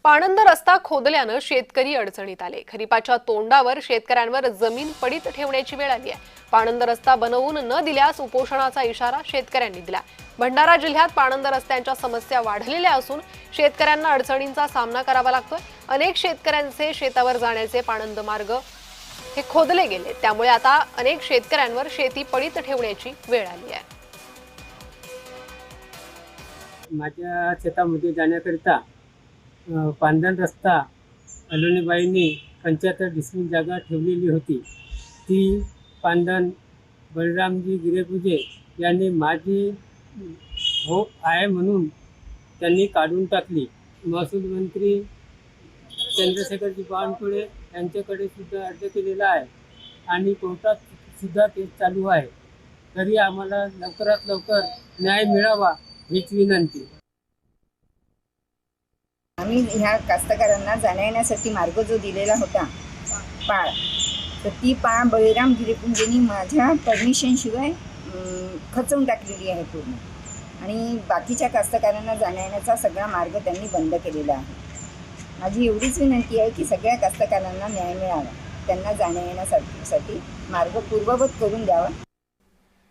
पाणंद रस्ता खोदल्यानं शेतकरी अडचणीत आले। खरीपाच्या तोंडावर शेतकऱ्यांवर जमीन पडीत ठेवण्याची वेळ आली आहे। पाणंद रस्ता बनवून न दिल्यास उपोषणाचा इशारा शेतकऱ्यांनी दिला। भंडारा जिल्ह्यात पाणंद रस्त्यांच्या समस्या वाढलेल्या असून शेतकऱ्यांना अडचणींचा सामना करावा लागतोय। अनेक शेतकऱ्यांचे शेतावर जाण्याचे पाणंद मार्ग हे खोदले गेले, त्यामुळे आता अनेक शेतकऱ्यांवर शेती पडीत ठेवण्याची वेळ आली आहे। माझ्या शेतामध्ये जाण्याकरिता पांधन रस्ता अलोनीबाईंनी 75 डिसमिल जागा ठेवलेली होती। ती पांधन बळीरामजी गिरेपूजे यांनी माझी हो आहे म्हणून त्यांनी काढून टाकली। महसूल मंत्री चंद्रशेखरजी बावनकुळे यांच्याकडे सुद्धा अर्ज केलेला आहे आणि कोर्टात सुद्धा केस चालू आहे। तरी आम्हाला लवकरात लवकर न्याय मिळावा हीच विनंती। आम्ही ह्या कास्तकारांना जाण्या येण्यासाठी मार्ग जो दिलेला होता पाळ, तर ती पाळ बळीराम गिरेपूंजेंनी माझ्या परमिशनशिवाय खचवून टाकलेली आहे पूर्ण, आणि बाकीच्या कास्तकारांना जाण्या येण्याचा सगळा मार्ग त्यांनी बंद केलेला आहे। माझी एवढीच विनंती आहे की सगळ्या कास्तकारांना न्याय मिळावा, त्यांना जाण्या येण्यासाठी मार्ग पूर्ववत करून द्यावा।